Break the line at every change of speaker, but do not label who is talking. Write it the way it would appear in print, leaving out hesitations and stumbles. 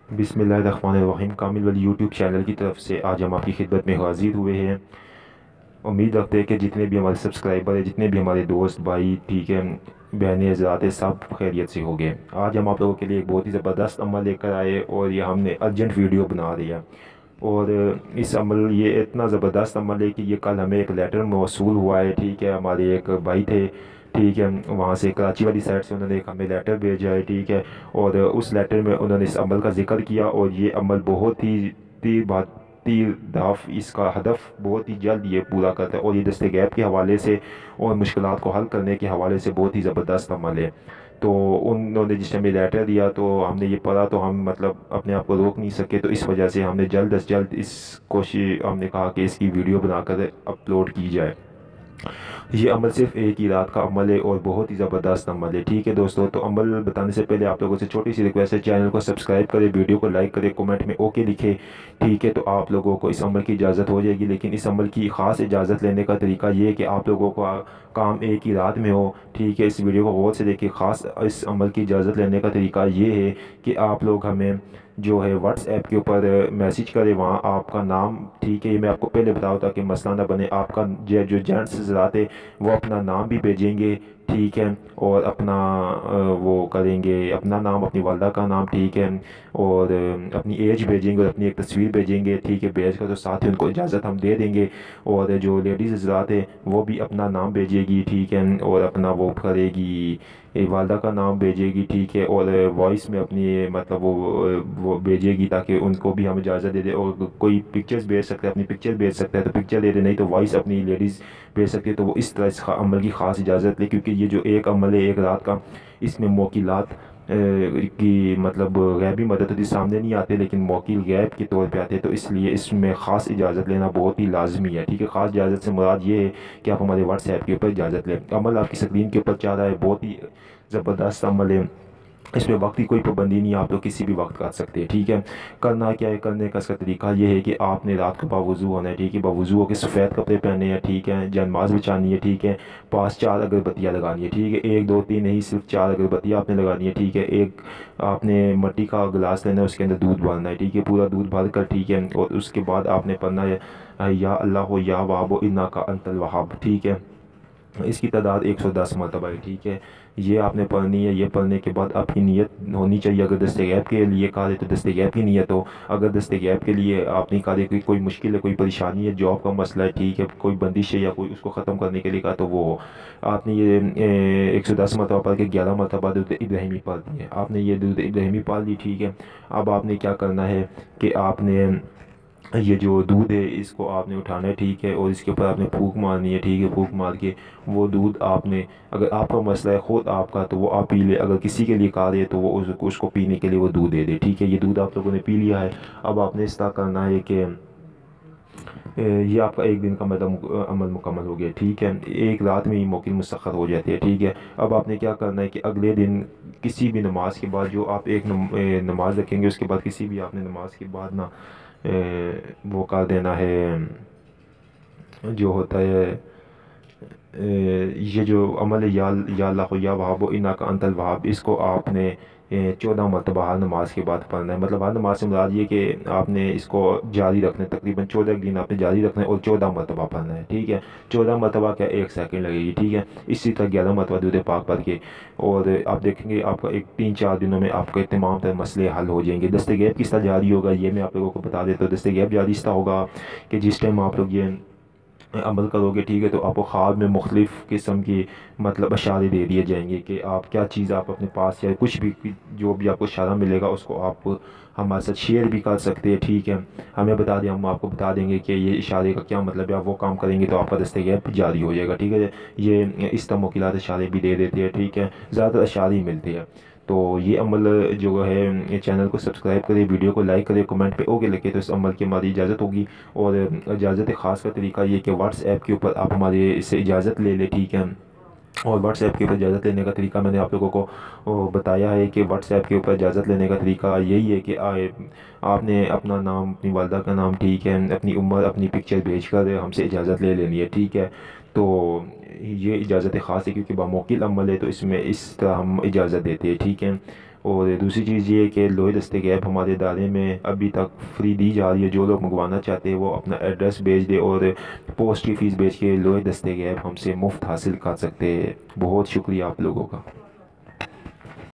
बिस्मिल्लाहिर्रहमानिर्रहीम। कामिल वली YouTube channel की तरफ से आज हम आपकी खिदमत में हाजिर हुए हैं। उम्मीद रखते हैं कि जितने भी हमारे सब्सक्राइबर हैं, जितने भी हमारे दोस्त भाई, ठीक है, बहनें हज़रात हैं, सब खैरियत से हो गए। आज हम आप लोगों के लिए एक बहुत ही ज़बरदस्त अमल लेकर आए और ये हमने अर्जेंट वीडियो बना रही है। और इस अमल ये इतना ज़बरदस्त अमल है कि ये कल हमें एक लेटर मौसूल हुआ है, ठीक है। हमारे एक भाई थे, ठीक है, वहाँ से कराची वाली साइड से उन्होंने एक हमें लेटर भेजा है, ठीक है। और उस लेटर में उन्होंने इस अमल का जिक्र किया और ये अमल बहुत ही तीर बात तीर दाफ इसका हदफ बहुत ही जल्द ये पूरा करता है। और ये दस्ते गैब के हवाले से और मुश्किलात को हल करने के हवाले से बहुत ही ज़बरदस्त अमल है। तो उन्होंने जिस टाइम ये लेटर दिया तो हमने ये पढ़ा तो हम मतलब अपने आप को रोक नहीं सके, तो इस वजह से हमने जल्द अज जल्द इस कोशिश हमने कहा कि इसकी वीडियो बनाकर अपलोड की जाए। ये अमल सिर्फ एक ही रात का अमल है और बहुत ही ज़बरदस्त अमल है, ठीक है दोस्तों। तो अमल बताने से पहले आप लोगों से छोटी सी रिक्वेस्ट है, चैनल को सब्सक्राइब करें, वीडियो को लाइक करें, कमेंट में ओके लिखें, ठीक है। तो आप लोगों को इस अमल की इजाज़त हो जाएगी। लेकिन इस अमल की ख़ास इजाज़त लेने का तरीका ये है कि आप लोगों को काम एक ही रात में हो, ठीक है। इस वीडियो को गौर से देखिए। ख़ास इस अमल की इजाज़त लेने का तरीका ये है कि आप लोग हमें जो है व्हाट्सएप के ऊपर मैसेज करें, वहाँ आपका नाम, ठीक है, ये मैं आपको पहले बताऊँ ताकि मसला ना बने। आपका जो जेंट्स हज़रात है वो अपना नाम भी भेजेंगे, ठीक है, और अपना वो करेंगे, अपना नाम, अपनी वालदा का नाम, ठीक है, और अपनी एज भेजेंगे और अपनी एक तस्वीर भेजेंगे, ठीक है। भेज कर तो साथ ही उनको इजाज़त हम दे देंगे। और जो लेडीज़ हज़रात है वो भी अपना नाम भेजेगी, ठीक है, और अपना वो करेगी, वालदा का नाम भेजेगी, ठीक है, और वॉइस में अपनी मतलब वो भेजेगी ताकि उनको भी हम इजाज़त दे दे। और कोई पिक्चर्स भेज सकता है, अपनी पिक्चर भेज सकता है तो पिक्चर दे दे, नहीं तो वॉइस अपनी लेडीज़ भेज सकती है। तो वो इस तरह इस अमल की ख़ास इजाज़त ले, क्योंकि ये जो एक अमल है एक रात का, इसमें मौकिलात की मतलब गैबी मदद होती सामने नहीं आते, लेकिन मौकिल गैब के तौर पे आते हैं। तो इसलिए इसमें ख़ास इजाज़त लेना बहुत ही लाजमी है, ठीक है। ख़ास इजाज़त से मुराद ये है कि आप हमारे व्हाट्सएप के ऊपर इजाज़त लें। अमल आपकी स्क्रीन के ऊपर चाह रहा है, बहुत ही ज़बरदस्त अमल है। इसमें वक्त की कोई पाबंदी नहीं है, आप लोग किसी भी वक्त कर सकते हैं, ठीक है। करना क्या है, करने का इसका तरीका ये है कि आपने रात को बावुज़ू होना है, ठीक है। बावुज़ू होकर सफ़ेद कपड़े पहने हैं, ठीक है, जनमाज बिछानी है, ठीक है। पास 4 अगरबत्तियाँ लगानी है, ठीक है। 1 2 3 नहीं, सिर्फ 4 अगरबत्तियाँ आपने लगानी है, ठीक है। एक आपने मिट्टी का गिलास लेना है, उसके अंदर दूध भरना है, ठीक है, पूरा दूध भर कर, ठीक है। और उसके बाद आपने पढ़ना है या अल्लाह हो या वाबो इन्ना का अंतल वहाब, ठीक है। इसकी तादाद 110 मरतबा है, ठीक है। ये आपने पढ़नी है। ये पढ़ने के बाद आपकी नीयत होनी चाहिए। अगर दस्ते गैब के लिए कहा तो दस्ते गैब की नीयत हो। अगर दस्ते गैब के लिए आप नहीं कहा कि कोई मुश्किल है, कोई परेशानी है, जॉब का मसला है, ठीक है, कोई बंदिश है या कोई उसको ख़त्म करने के लिए कहा, तो वो हो। आपने ये 110 मरतबा पढ़ के 11 मरतबा दुरूद इब्राहिमी पढ़नी है। आपने ये दुरूद इब्राहिमी पढ़ ली, ठीक है। अब आपने क्या करना है कि आपने ये जो दूध है इसको आपने उठाना है, ठीक है, और इसके ऊपर आपने फूंक मारनी है, ठीक है। फूंक मार के वो दूध आपने, अगर आपका मसला है ख़ुद आपका, तो वो आप पी ले। अगर किसी के लिए कहा दे तो वो उसको पीने के लिए वो दूध दे दे, ठीक है। ये दूध आप लोगों ने पी लिया है। अब आपने इस तरह करना है कि ये आपका एक दिन का मतलब अमल मुकम्मल हो गया, ठीक है। एक रात में ही मौकिल मुसख्खर हो जाते हैं, ठीक है। अब आपने क्या करना है कि अगले दिन किसी भी नमाज के बाद, जो आप एक नमाज रखेंगे उसके बाद किसी भी आपने नमाज के बाद ना वो कर देना है, जो होता है ये जो अमल है या अल्लाह या वहाब इन्ना का अंतल वहाब, इसको आपने 14 मरतबा हर नमाज के बाद पढ़ना है। मतलब हर नमाज से मुराद ये कि आपने इसको जारी रखना है, तकरीबन 14 दिन आपने जारी रखना है और 14 मरतबा पढ़ना है, ठीक है। 14 मरतबा क्या 1 सेकंड लगेगी, ठीक है। इसी तरह 11 मरतबा दूध पाक पढ़ के, और आप देखेंगे आपका एक 3 4 दिनों में आपके तमाम तर मसले हल हो जाएंगे। दस्ते गैब किस तरह जारी होगा ये मैं आप लोगों को बता देता हूँ। दस्ते गैब जारी इस तरह होगा कि जिस टाइम आप लोग ये अमल करोगे, ठीक है, तो आपको ख्वाब में मुख्तलिफ़ किस्म की मतलब इशारे दे दिए जाएंगे कि आप क्या चीज़ आप अपने पास या कुछ भी जो भी आपको इशारा मिलेगा उसको आप हमारे साथ शेयर भी कर सकते हैं, ठीक है। हमें बता दें, हम आपको बता देंगे कि ये इशारे का क्या मतलब है। आप वो काम करेंगे तो आपका दस्ते गैब जारी हो जाएगा, ठीक है। ये इस तरह मुकिलात इशारे भी दे देते हैं, ठीक है, ज़्यादातर इशारे ही मिलते हैं। तो ये अमल जो है, चैनल को सब्सक्राइब करें, वीडियो को लाइक करें, कमेंट पे ओके लिखे तो इस अमल की हमारी इजाज़त होगी। और इजाज़त ख़ास का तरीका ये कि व्हाट्सएप के ऊपर आप हमारे इससे इजाज़त ले लें, ठीक है। और व्हाट्सएप के ऊपर इजाज़त लेने का तरीका मैंने आप लोगों को बताया है कि व्हाट्सएप के ऊपर इजाज़त लेने का तरीका यही है कि आपने अपना नाम, अपनी वालदा का नाम, ठीक है, अपनी उम्र, अपनी पिक्चर भेज कर हमसे इजाज़त ले लेनी है, ठीक है। तो ये इजाज़त ख़ास है क्योंकि बामौकिल अमल है, तो इसमें इस तरह हम इजाज़त देते हैं, ठीक है। اور دوسری چیز یہ ہے کہ لوہے دستے کی ایپ ہمارے ادارے میں ابھی تک فری دی جا رہی ہے. جو لوگ منگوانا چاہتے ہیں وہ اپنا ایڈریس بھیج دے اور پوسٹ کی فیس بھیج کے لوہے دستے کی ایپ ہم سے مفت حاصل کر سکتے ہیں. بہت شکریہ آپ لوگوں کا.